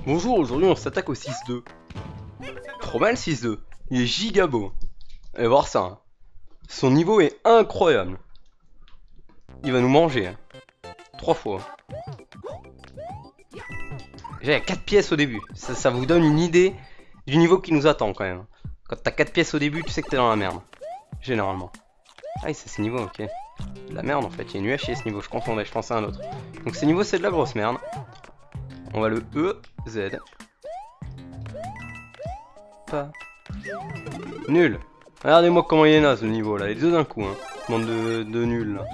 Bonjour, aujourd'hui on s'attaque au 6-2. Trop mal 6-2. Il est giga beau. Allez voir ça. Hein. Son niveau est incroyable. Il va nous manger. Hein. 3 fois. Déjà, il y a 4 pièces au début. Ça vous donne une idée du niveau qui nous attend quand même. Quand t'as 4 pièces au début, tu sais que t'es dans la merde. Généralement. Ah, c'est ce niveau, ok. De la merde en fait, il y a une UH ce niveau, je confondais, je pensais à un autre. Donc ce niveau c'est de la grosse merde. On va le E, Z. Pas. Nul. Regardez-moi comment il est naze le niveau là, les deux d'un coup. Hein. Bande de nuls là.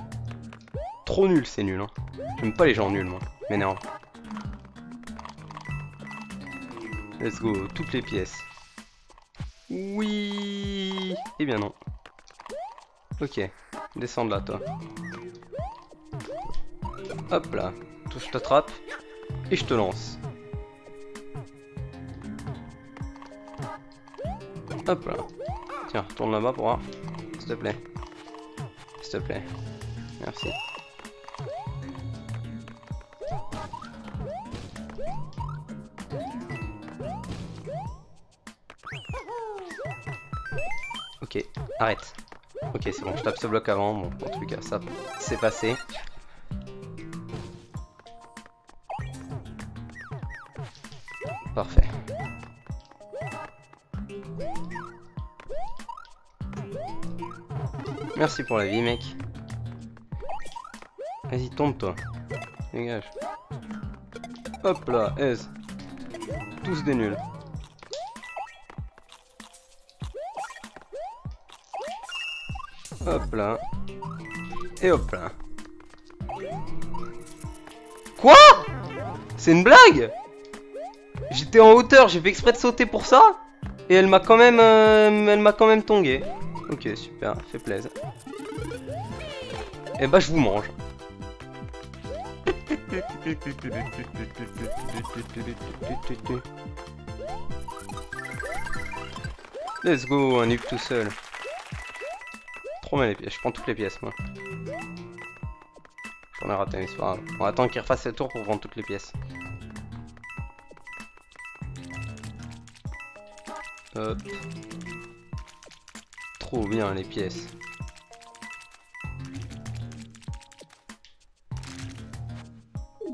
Trop nul, c'est nul. Hein. J'aime pas les gens nuls moi. M'énerve. Let's go, toutes les pièces. Oui. Eh bien non. Ok, descends de là toi. Hop là, toi je t'attrape et je te lance. Hop là. Tiens, retourne là-bas pour voir. S'il te plaît. S'il te plaît. Merci. Ok, arrête. Ok, c'est bon, je tape ce bloc avant. Bon, en tout cas, ça c'est passé. Parfait. Merci pour la vie, mec. Vas-y, tombe toi. Dégage. Hop là, aise. Tous des nuls. Hop là. Et hop là. Quoi? C'est une blague? J'étais en hauteur, j'ai fait exprès de sauter pour ça. Et elle m'a quand même tongué. Ok, super, fait plaisir. Et bah je vous mange. Let's go, un nuke tout seul. Trop mal les pièces, je prends toutes les pièces moi. J'en ai raté, mais c'est pas grave. On va attendre qu'il refasse le tour pour prendre toutes les pièces. Hop. Trop bien les pièces.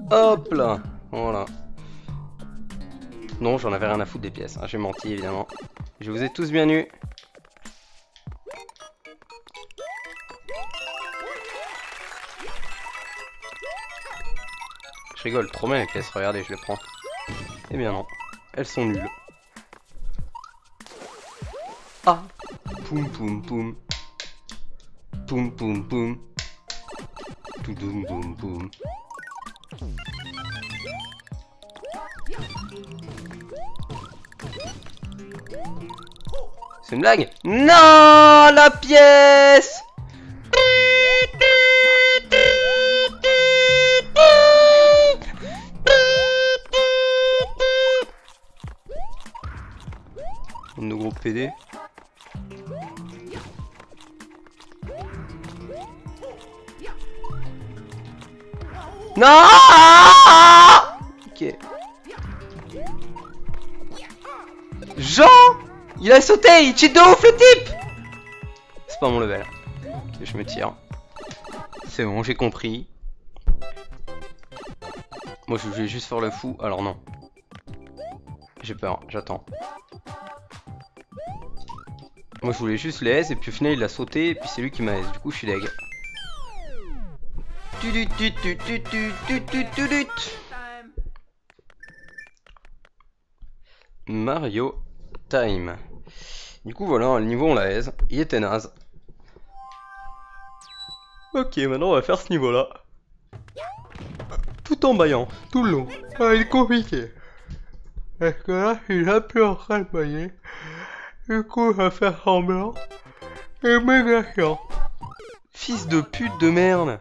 Hop là. Voilà. Non, j'en avais rien à foutre des pièces. Hein. J'ai menti évidemment. Je vous ai tous bien eu. Je rigole, trop bien les pièces. Regardez, je les prends. Eh bien non. Elles sont nulles. Ah. Poum poum poum. Poum poum poum. Tout doum boum boum. C'est une blague? Non, la pièce! De gros PD. Non! Ok. Jean! Il a sauté! Il cheat de ouf le type! C'est pas mon level. Ok, je me tire. C'est bon, j'ai compris. Moi je voulais juste faire le fou, alors non. J'ai peur, j'attends. Moi je voulais juste les aise et puis au final il a sauté et puis c'est lui qui m'a aise. Du coup je suis deg. Mario Time. Du coup voilà, le niveau on l'a aise. Il était naze. Ok, maintenant on va faire ce niveau là. Tout en baillant, tout le long. Ah, il est compliqué. Parce que là, il est un peu en train de bailler. Du coup, on va faire semblant. Et méga chiant. Fils de pute de merde.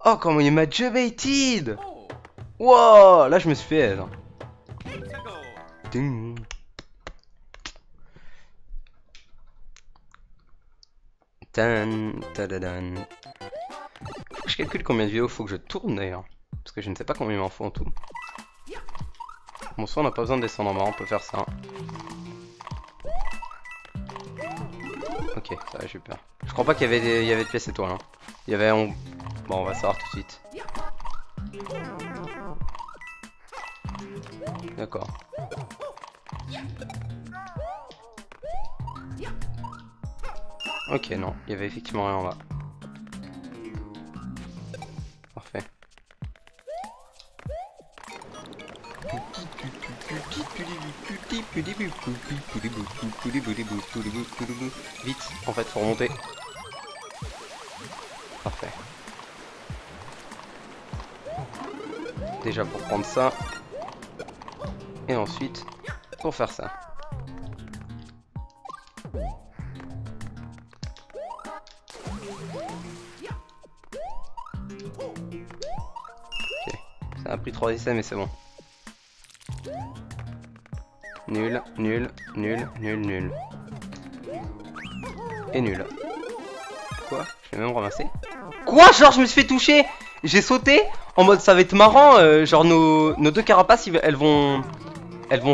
Oh, comment il m'a jebaited. Wow, là je me suis fait aise. Ding. Tan, tadadan. Faut que je calcule combien de vidéos faut que je tourne d'ailleurs. Parce que je ne sais pas combien il m'en faut en tout. Bon, soit on n'a pas besoin de descendre en bas, on peut faire ça. Ok, ça va, j'ai eu peur. Je crois pas qu'il y avait de pièces étoiles. Hein. Il y avait... Bon, on va savoir tout de suite. D'accord. Ok, non, il y avait effectivement rien en bas. Parfait. Vite, en fait, faut remonter. Parfait. Déjà pour prendre ça. Et ensuite, pour faire ça. Ok, ça a pris 3 essais mais c'est bon. Nul, nul, nul, nul, nul. Et nul. Quoi? Je l'ai même ramassé. Quoi? Genre je me suis fait toucher. J'ai sauté en mode ça va être marrant. Genre nos deux carapaces elles vont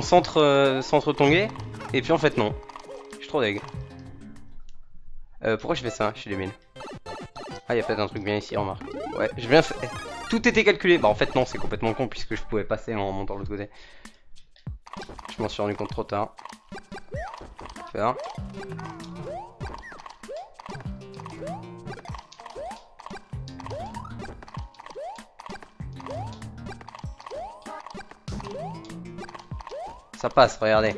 s'entre-tonguer. Et puis en fait non. Je suis trop deg. Pourquoi je fais ça? Je suis débile. Ah y'a peut-être un truc bien ici, remarque. Ouais, j'ai bien fait. Tout était calculé. Bah en fait non, c'est complètement con puisque je pouvais passer en montant de l'autre côté. Je m'en suis rendu compte trop tard. Faire. Ça passe, regardez.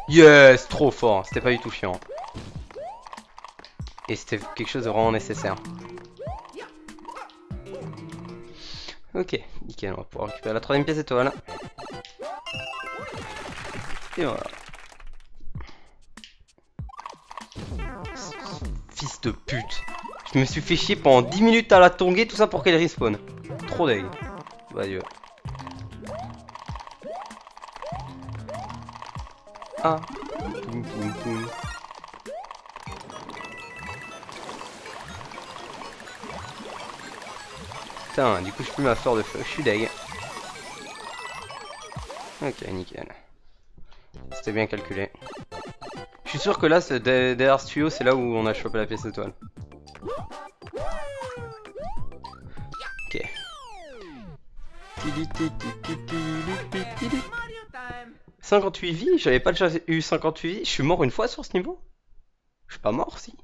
Yes, trop fort. C'était pas du tout chiant. Et c'était quelque chose de vraiment nécessaire. Ok, nickel, on va pouvoir récupérer la 3ème pièce étoile. Et voilà. Fils de pute. Je me suis fait chier pendant 10 minutes à la tonguer, tout ça pour qu'elle respawn. Trop deg. Bah Dieu. Ah. Poum, poum, poum. Putain, du coup je peux ma fleur de feu, je suis deg. Ok, nickel. C'était bien calculé. Je suis sûr que là, derrière ce tuyau, c'est là où on a chopé la pièce étoile. Ok. 58 vies? J'avais pas déjà eu 58 vies? Je suis mort une fois sur ce niveau? Je suis pas mort, si?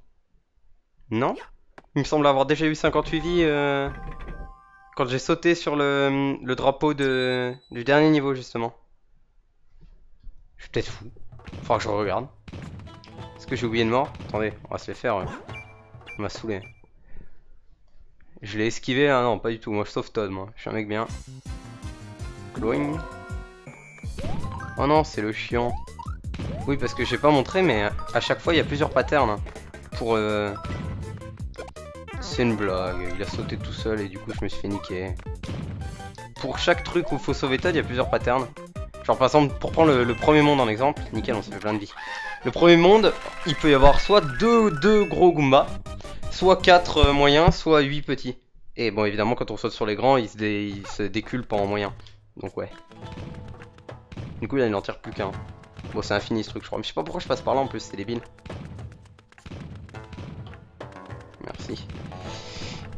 Non? Il me semble avoir déjà eu 58 vies quand j'ai sauté sur le drapeau du dernier niveau, justement. Je suis peut-être fou. Faudra que je regarde. Est-ce que j'ai oublié de mort? Attendez, on va se les faire. On m'a saoulé. Je l'ai esquivé, ah non, pas du tout. Moi, je sauve Todd, moi. Je suis un mec bien. Glowing. Oh non, c'est le chiant. Oui, parce que j'ai pas montré, mais à chaque fois, il y a plusieurs patterns. Pour... C'est une blague. Il a sauté tout seul et du coup, je me suis fait niquer. Pour chaque truc où il faut sauver Todd, il y a plusieurs patterns. Genre, par exemple, pour prendre le premier monde en exemple. Nickel, on s'est fait plein de vie. Le premier monde, il peut y avoir soit deux gros Goombas, soit 4 moyens, soit 8 petits. Et bon, évidemment, quand on saute sur les grands, ils se déculpent en moyen. Donc ouais. Du coup, là, il n'en tire plus qu'un. Bon, c'est infini ce truc, je crois. Mais je sais pas pourquoi je passe par là en plus, c'est débile. Merci.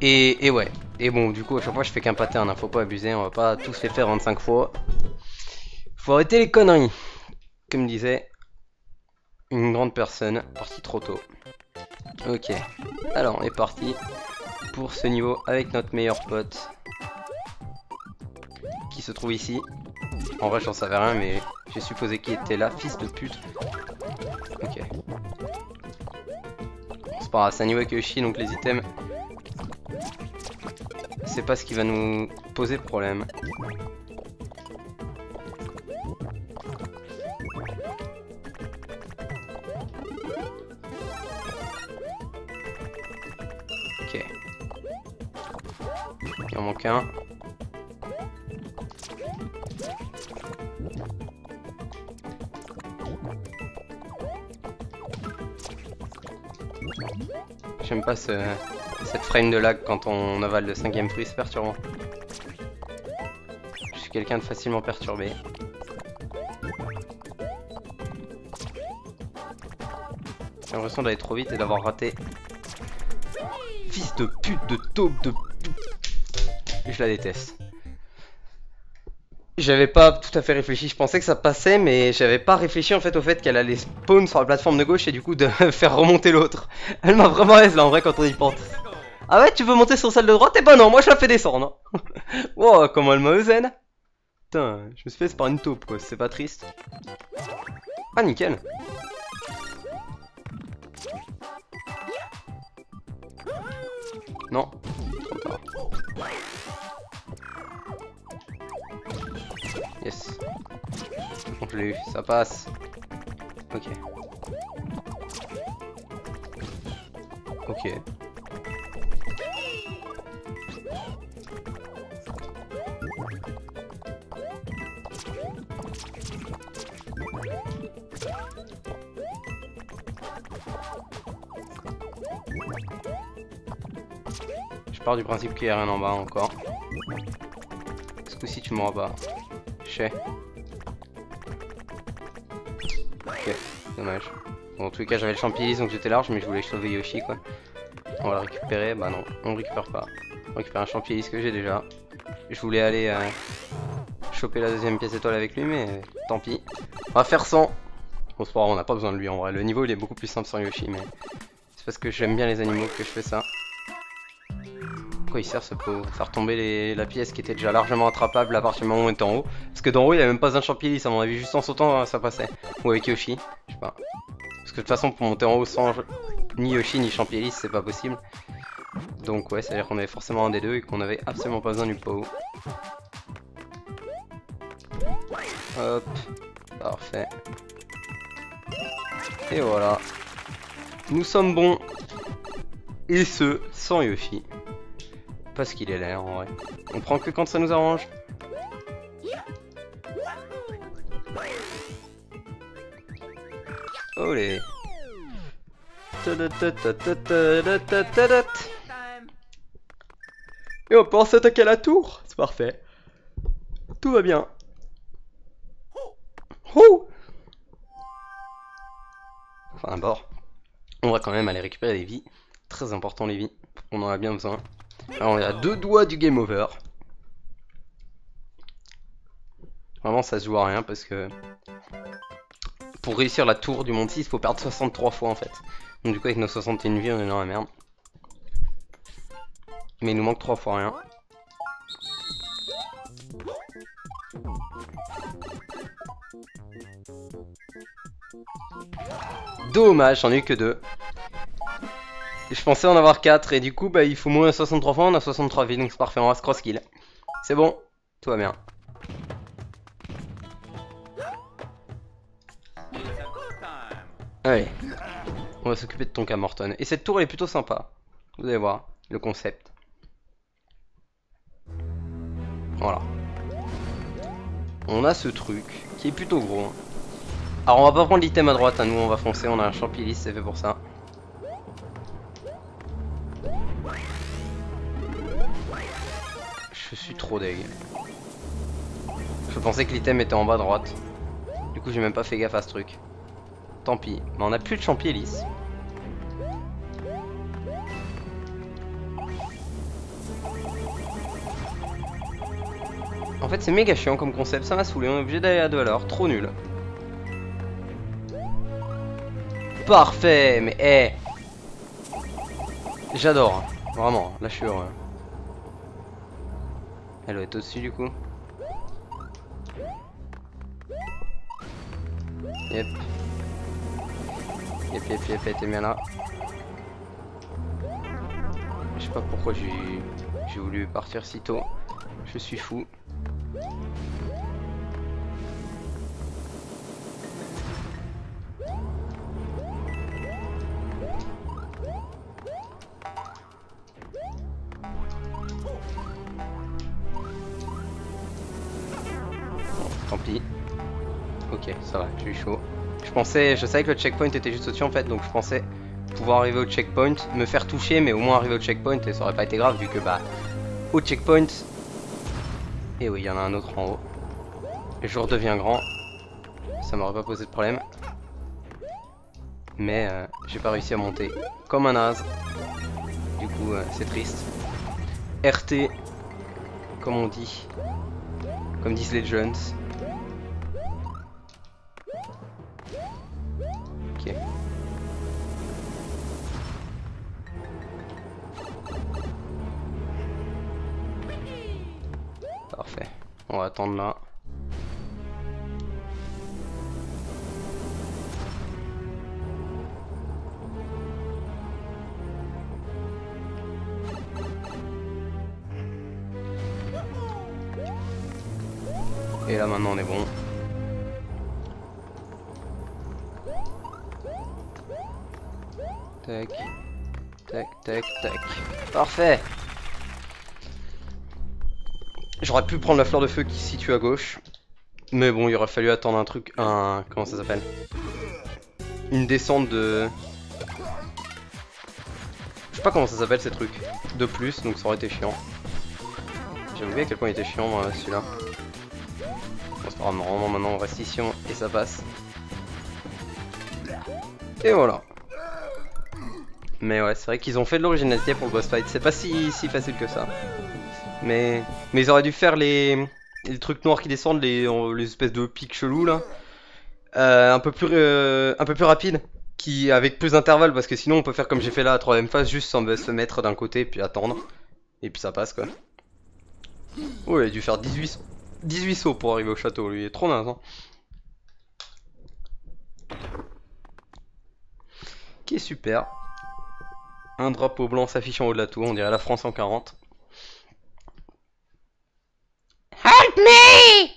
Et ouais. Et bon, du coup, à chaque fois, je fais qu'un pattern. Hein. Faut pas abuser, on va pas tous les faire 25 fois. Faut arrêter les conneries. Comme disait une grande personne, partie trop tôt. Ok. Alors, on est parti pour ce niveau avec notre meilleur pote. Qui se trouve ici. En vrai, j'en savais rien, mais j'ai supposé qu'il était là, fils de pute. Ok. C'est pas grave, c'est un niveau avec Yoshi, donc les items, c'est pas ce qui va nous poser problème. Ok. Il en manque un. J'aime pas cette frame de lag quand on avale le 5ème fruit, c'est perturbant. Je suis quelqu'un de facilement perturbé. J'ai l'impression d'aller trop vite et d'avoir raté. Fils de pute, de taupe, de... Je la déteste. J'avais pas tout à fait réfléchi, je pensais que ça passait, mais j'avais pas réfléchi en fait au fait qu'elle allait spawn sur la plateforme de gauche et du coup de faire remonter l'autre. Elle m'a vraiment aise là en vrai quand on y pense. Ah ouais, tu veux monter sur celle de droite? Eh ben non, moi je la fais descendre. Wow, comment elle m'a eusen. Putain, je me suis fait par une taupe quoi, c'est pas triste. Ah nickel. Non, trop tard. Yes. Donc je l'ai eu, ça passe. Ok. Ok. Je pars du principe qu'il n'y a rien en bas encore. Ce coup-ci tu m'auras pas. Je sais. Ok, dommage. Bon, en tous les cas j'avais le champilis donc j'étais large mais je voulais sauver Yoshi quoi. On va le récupérer, bah non, on le récupère pas. On récupère un champilis que j'ai déjà. Je voulais aller choper la deuxième pièce étoile avec lui mais tant pis. On va faire 100. Bon c'est pas grave, on n'a pas besoin de lui en vrai. Le niveau il est beaucoup plus simple sans Yoshi mais c'est parce que j'aime bien les animaux que je fais ça. Pourquoi il sert ce pot? Faire tomber la pièce qui était déjà largement attrapable à partir du moment où on était en haut. Parce que d'en haut il n'y avait même pas un champilis à mon avis, juste en sautant ça passait. Ou avec Yoshi, je sais pas. Parce que de toute façon pour monter en haut sans ni Yoshi ni champilis c'est pas possible. Donc ouais, ça veut dire qu'on avait forcément un des deux et qu'on avait absolument pas besoin du pot. Hop, parfait. Et voilà. Nous sommes bons. Et ce, sans Yoshi. Parce qu'il est là en vrai. On prend que quand ça nous arrange. Olé. Et on peut s'attaquer à la tour. C'est parfait. Tout va bien. Oh, enfin d'abord, on va quand même aller récupérer des vies. Très important les vies. On en a bien besoin. Alors on est à 2 doigts du game over. Vraiment ça se joue à rien parce que pour réussir la tour du monde 6 il faut perdre 63 fois en fait. Donc du coup avec nos 61 vies on est dans la merde. Mais il nous manque 3 fois rien. Dommage, j'en ai eu que 2. Je pensais en avoir 4 et du coup bah il faut mourir 63 fois, on a 63 vies donc c'est parfait, on va se cross kill. C'est bon, tout va bien. Allez, on va s'occuper de ton cas Morton. Et cette tour elle est plutôt sympa, vous allez voir le concept. Voilà. On a ce truc qui est plutôt gros. Hein. Alors on va pas prendre l'item à droite, hein. Nous on va foncer, on a un champilis, c'est fait pour ça. Je suis trop deg. Je pensais que l'item était en bas à droite. Du coup j'ai même pas fait gaffe à ce truc. Tant pis, mais on a plus de champilis. En fait c'est méga chiant comme concept, ça m'a saoulé, on est obligé d'aller à 2 alors, trop nul. Parfait, mais hey. J'adore, hein. Vraiment, là je suis heureux. Elle doit être au-dessus du coup. Yep. Yep, t'es bien là. Je sais pas pourquoi j'ai voulu partir si tôt. Je suis fou. Tant pis. Ok, ça va, je suis chaud. Je savais que le checkpoint était juste au-dessus en fait, donc je pensais pouvoir arriver au checkpoint, me faire toucher, mais au moins arriver au checkpoint, et ça aurait pas été grave vu que bah au checkpoint. Et oui, il y en a un autre en haut. Et je redeviens grand. Ça m'aurait pas posé de problème. Mais j'ai pas réussi à monter comme un naze. Du coup, c'est triste. RT, comme on dit. Comme disent les jeunes. Ok. Parfait. On va attendre là. Et là maintenant on est bon. Tac. Tac, tac, tac. Parfait. J'aurais pu prendre la fleur de feu qui se situe à gauche. Mais bon, il aurait fallu attendre un truc. Comment ça s'appelle? Une descente de... Je sais pas comment ça s'appelle ces trucs. De plus, donc ça aurait été chiant. J'ai oublié à quel point il était chiant celui-là. Bon, c'est pas grave, normalement maintenant on reste ici et ça passe. Et voilà. Mais ouais, c'est vrai qu'ils ont fait de l'originalité pour le boss fight. C'est pas si facile que ça. Mais ils auraient dû faire les trucs noirs qui descendent, les espèces de pics chelous là. Un peu plus rapide. Avec plus d'intervalle, parce que sinon on peut faire comme j'ai fait là à 3ème phase, juste se mettre d'un côté puis attendre. Et puis ça passe quoi. Oh, il a dû faire 18 sauts pour arriver au château, lui, il est trop naze hein. Qui est super. Un drapeau blanc s'affiche en haut de la tour, on dirait la France en 40. Help me!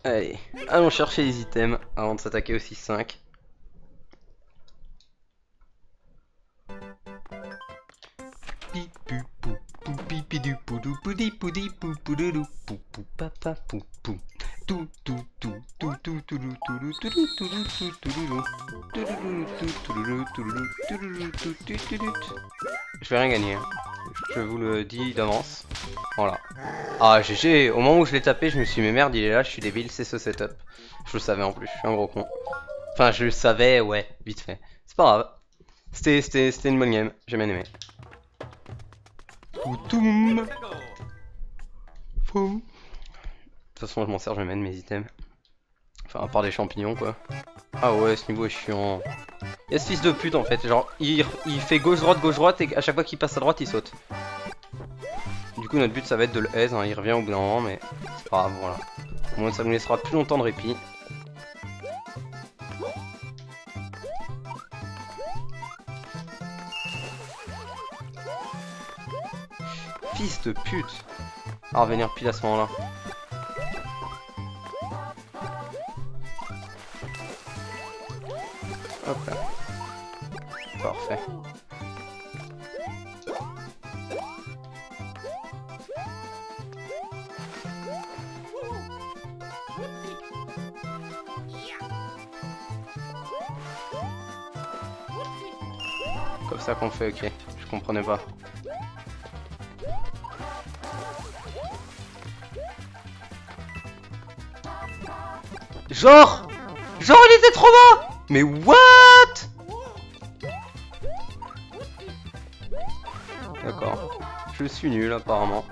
Allez, allons chercher les items avant de s'attaquer au 6-5. Je vais rien gagner, hein. Je vous le dis d'avance. Voilà. Ah GG, au moment où je l'ai tapé, je me suis dit mais merde, il est là, je suis débile, c'est ce setup. Je le savais en plus, je suis un gros con. Enfin, je le savais, ouais, vite fait. C'est pas grave. C'était une bonne game, j'ai bien aimé. Poutoum. De toute façon, je m'en sers, je vais mettre mes items. Enfin, à part des champignons, quoi. Ah ouais, ce niveau est chiant. Il y a ce fils de pute, en fait. Genre, il fait gauche-droite, et à chaque fois qu'il passe à droite, il saute. Du coup, notre but, ça va être de le aise, hein. Il revient au bout d'un moment, mais c'est pas grave, voilà. Au moins, ça nous laissera plus longtemps de répit. Fils de pute. À revenir pile à ce moment-là. Hop là. Parfait. Comme ça qu'on fait, ok. Je comprenais pas. Genre il était trop bas. Mais what? D'accord. Je suis nul apparemment.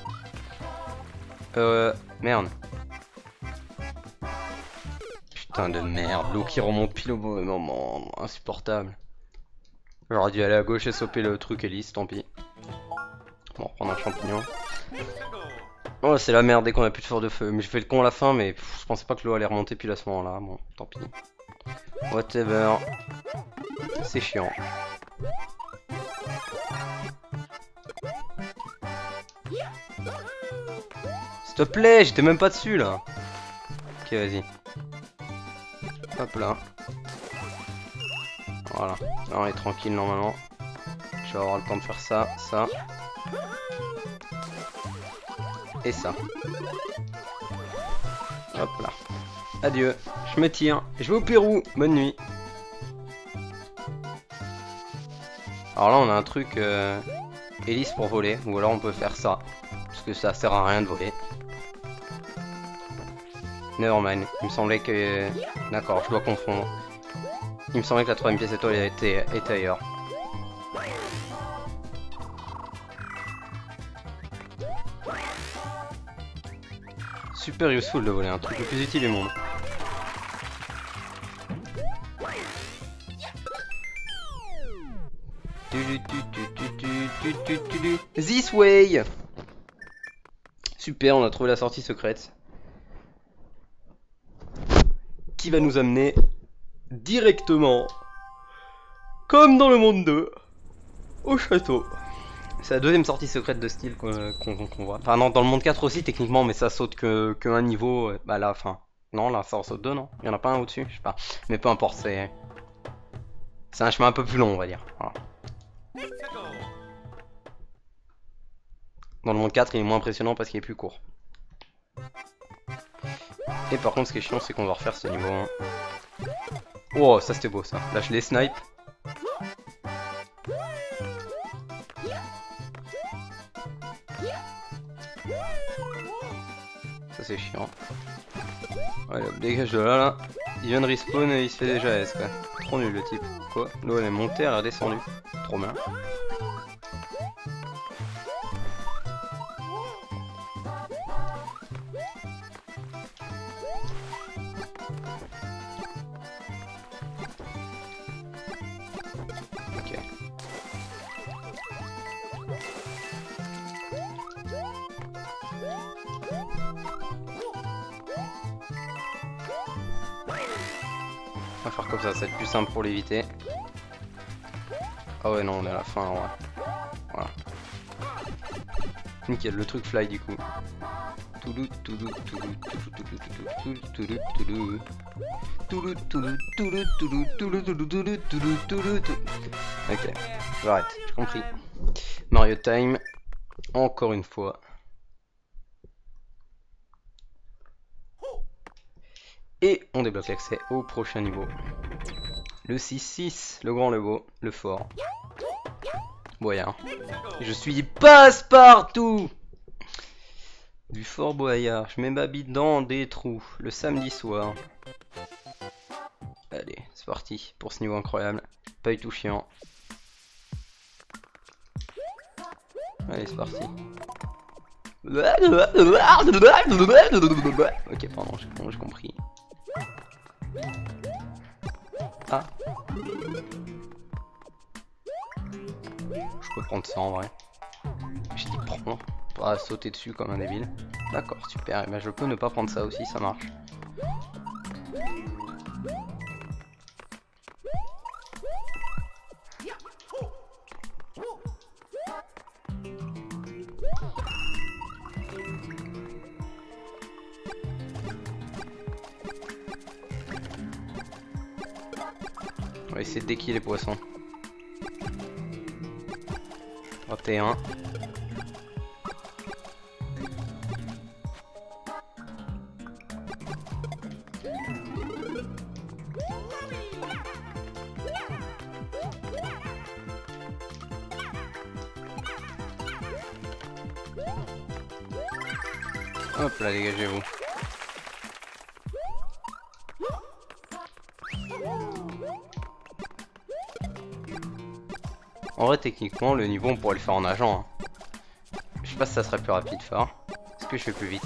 Merde. Putain de merde. L'eau qui remonte pile au mauvais moment. Insupportable. J'aurais dû aller à gauche et sauter le truc hélice, tant pis. Bon, on va prendre un champignon. Oh, c'est la merde dès qu'on a plus de fleur de feu. Mais j'ai fait le con à la fin, mais je pensais pas que l'eau allait remonter pile à ce moment-là. Bon, tant pis. Whatever. C'est chiant. S'il te plaît, j'étais même pas dessus là. Ok, vas-y. Hop là. Voilà. Là, on est tranquille normalement. Je vais avoir le temps de faire ça, ça. Et ça. Hop là. Adieu. Je me tire. Je vais au Pérou. Bonne nuit. Alors là, on a un truc hélice pour voler. Ou alors on peut faire ça. Parce que ça sert à rien de voler. Nevermind. Il me semblait que... D'accord, je dois confondre. Il me semblait que la troisième pièce étoile était ailleurs. Super useful de voler, un truc le plus utile du monde. This way. Super, on a trouvé la sortie secrète. Qui va nous amener directement, comme dans le monde 2, au château. C'est la deuxième sortie secrète de style qu'on voit. Enfin non, dans le monde 4 aussi techniquement, mais ça saute que un niveau. Bah là, enfin... Non, là ça en saute deux, non? Il y en a pas un au-dessus, je sais pas. Mais peu importe, c'est un chemin un peu plus long, on va dire. Voilà. Dans le monde 4, il est moins impressionnant parce qu'il est plus court. Et par contre, ce qui est chiant, c'est qu'on va refaire ce niveau 1. Oh, ça c'était beau ça. Là, je les snipe. Ça c'est chiant. Ouais, dégage de là, là. Il vient de respawn et il se fait déjà S quoi. Trop nul le type. Quoi? L'eau elle est montée, elle est redescendue. Trop bien. Ok. On va faire comme ça, c'est le plus simple pour l'éviter. Ah ouais non, on est à la fin, ouais. Voilà. Nickel, le truc fly du coup. Ok, j'arrête, j'ai compris. Mario Time, encore une fois. Et on débloque l'accès au prochain niveau. Le 6-6, le grand, le beau, le fort. Boyard. Je suis passe-partout. Du fort Boyard. Je mets ma bite dans des trous. Le samedi soir. Allez, c'est parti pour ce niveau incroyable. Pas du tout chiant. Allez, c'est parti. Ok, pardon, j'ai compris. Ah. Je peux prendre ça en vrai. J'ai dit prends, pas sauter dessus comme un débile. D'accord, super. Et ben je peux ne pas prendre ça aussi, ça marche. On va essayer de déquiller les poissons. 21. Hop là, dégagez-vous. En vrai, techniquement, le niveau, on pourrait le faire en nageant. Hein. Je sais pas si ça serait plus rapide, fort. Est-ce que je fais plus vite?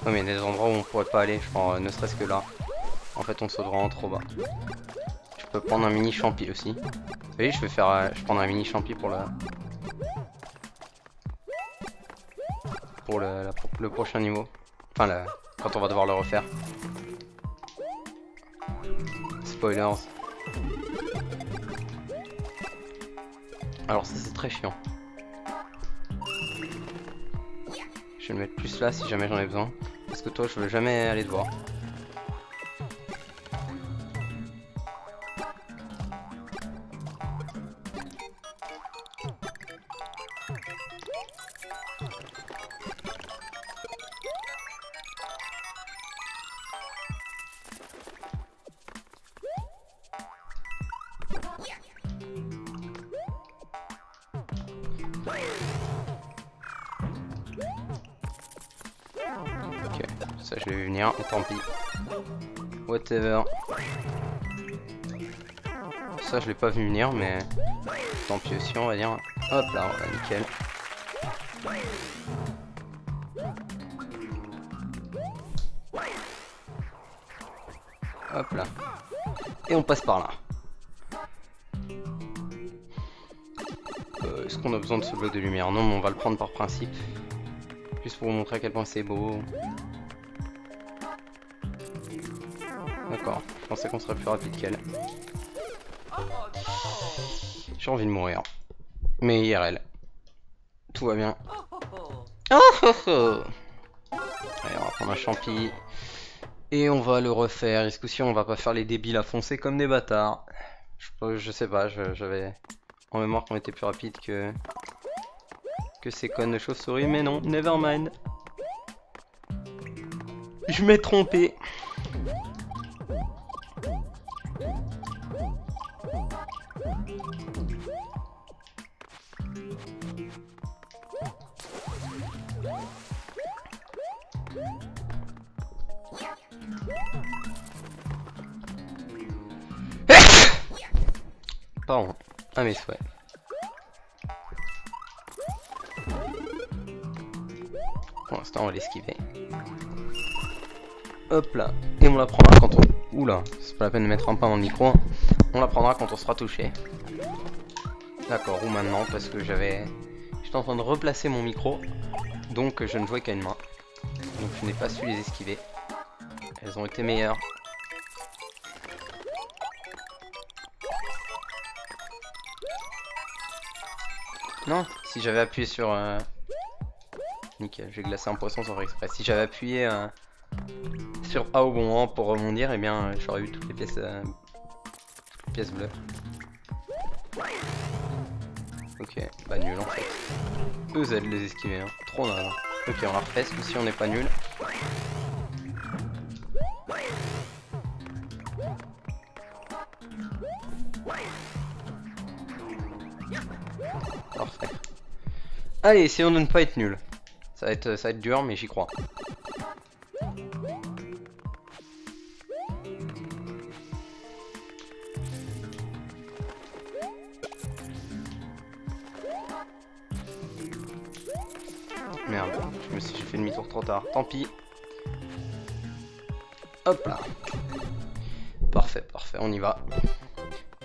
Non, mais il y a des endroits où on pourrait pas aller, je pense, ne serait-ce que là. En fait, on saute vraiment trop bas. Je peux prendre un mini champi aussi. Vous voyez, je prends un mini champi pour le prochain niveau. Enfin, quand on va devoir le refaire. Spoilers. Alors ça c'est très chiant. Je vais le mettre plus là si jamais j'en ai besoin. Parce que toi je veux jamais aller te voir. Ok, ça je l'ai vu venir, mais tant pis. Whatever. Ça je l'ai pas vu venir, mais tant pis aussi on va dire. Hop là, voilà, nickel. Hop là. Et on passe par là. Est-ce qu'on a besoin de ce bloc de lumière? Non, mais on va le prendre par principe. Juste pour vous montrer à quel point c'est beau. D'accord, je pensais qu'on serait plus rapide qu'elle. J'ai envie de mourir. Mais IRL. Tout va bien. Oh, oh, oh. Allez, on va prendre un champi. Et on va le refaire. Est-ce que si on va pas faire les débiles à foncer comme des bâtards? Je sais pas, j'avais en mémoire qu'on était plus rapide que ces connes de chauves-souris, mais non, never mind. Je m'ai trompé. Pardon, à mes souhaits. Pour l'instant, on va l'esquiver. Hop là. Et on la prendra quand on... Oula, c'est pas la peine de mettre un pain dans le micro. On la prendra quand on sera touché. D'accord, ou maintenant, parce que j'étais en train de replacer mon micro. Donc je ne jouais qu'à une main. Donc je n'ai pas su les esquiver. Elles ont été meilleures. Non, si j'avais appuyé sur... Nickel, j'ai glacé un poisson sans faire exprès. Si j'avais appuyé sur A au bon moment pour rebondir, eh bien j'aurais eu toutes les pièces bleues. Ok, bah nul en fait. EZ les esquiver, hein. Trop mal. Ok, on la refait, ou si on n'est pas nul. Parfait. Allez, essayons de ne pas être nul. Ça va être dur, mais j'y crois. Merde, j'ai fait demi-tour trop tard. Tant pis. Hop là. Parfait, parfait, on y va.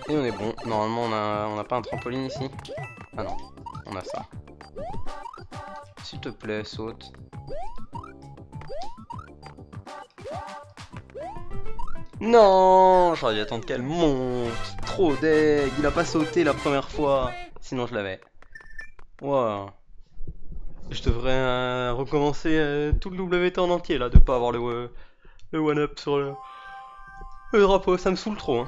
Et on est bon. Normalement, on n'a pas un trampoline ici. Ah non, on a ça. S'il te plaît, saute. Non, j'aurais dû attendre qu'elle monte. Trop deg. Il a pas sauté la première fois. Sinon, je l'avais. Wow. Je devrais recommencer tout le WT en entier là, de pas avoir le one-up sur le drapeau. Ça me saoule trop. Hein.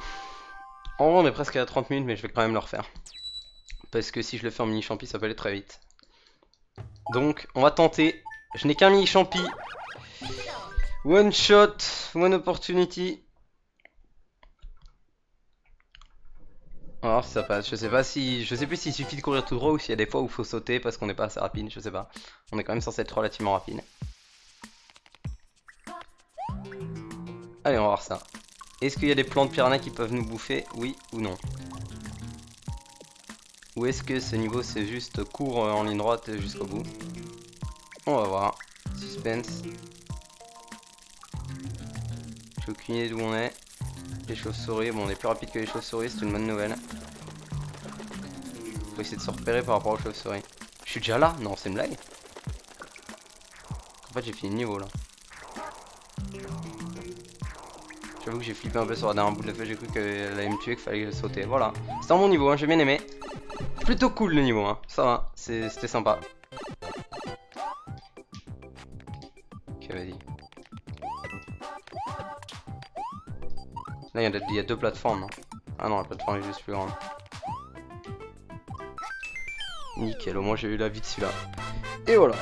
En vrai, on est presque à 30 minutes, mais je vais quand même le refaire. Parce que si je le fais en mini-champi, ça peut aller très vite. Donc, on va tenter. Je n'ai qu'un mini-champi. One shot, one opportunity. On va voir si ça passe. Je sais plus s'il suffit de courir tout droit ou s'il y a des fois où il faut sauter parce qu'on n'est pas assez rapide. Je sais pas. On est quand même censé être relativement rapide. Allez, on va voir ça. Est-ce qu'il y a des plantes piranha qui peuvent nous bouffer? Oui ou non? Ou est-ce que ce niveau c'est juste court en ligne droite jusqu'au bout? On va voir. Suspense. J'ai aucune idée d'où on est. Les chauves-souris, bon on est plus rapide que les chauves-souris, c'est une bonne nouvelle. Faut essayer de se repérer par rapport aux chauves-souris. Je suis déjà là? Non, c'est une blague. En fait j'ai fini le niveau là. J'avoue que j'ai flippé un peu sur la dernière bout de la feuille, j'ai cru qu'elle allait me tuer, qu'il fallait sauter. Voilà. C'était un bon niveau, hein, j'ai bien aimé. Plutôt cool le niveau, hein. Ça va, c'était sympa. Ok, vas-y. Là, il y a deux plateformes. Hein. Ah non, la plateforme est juste plus grande. Nickel, au moins j'ai eu la vie de celui-là. Et voilà.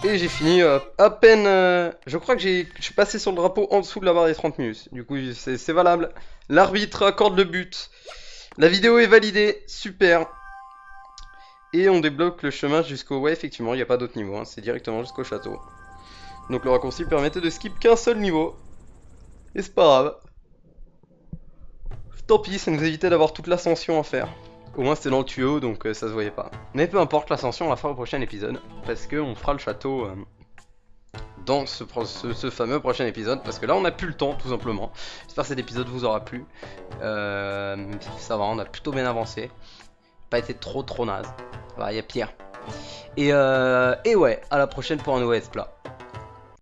Et j'ai fini à peine... je crois que je suis passé sur le drapeau en dessous de la barre des 30 minutes. Du coup, c'est valable. L'arbitre accorde le but. La vidéo est validée. Super. Et on débloque le chemin jusqu'au... Ouais, effectivement, il n'y a pas d'autre niveau, hein, c'est directement jusqu'au château. Donc le raccourci permettait de skip qu'un seul niveau. Et c'est pas grave. Tant pis, ça nous évitait d'avoir toute l'ascension à faire. Au moins c'était dans le tuyau, donc ça se voyait pas. Mais peu importe, l'ascension on la fera au prochain épisode. Parce qu'on fera le château dans ce fameux prochain épisode. Parce que là on a plus le temps, tout simplement. J'espère que cet épisode vous aura plu. Ça va, on a plutôt bien avancé. Pas été trop naze. Voilà, il y a pire. Et ouais, à la prochaine pour un nouveau Let's Play.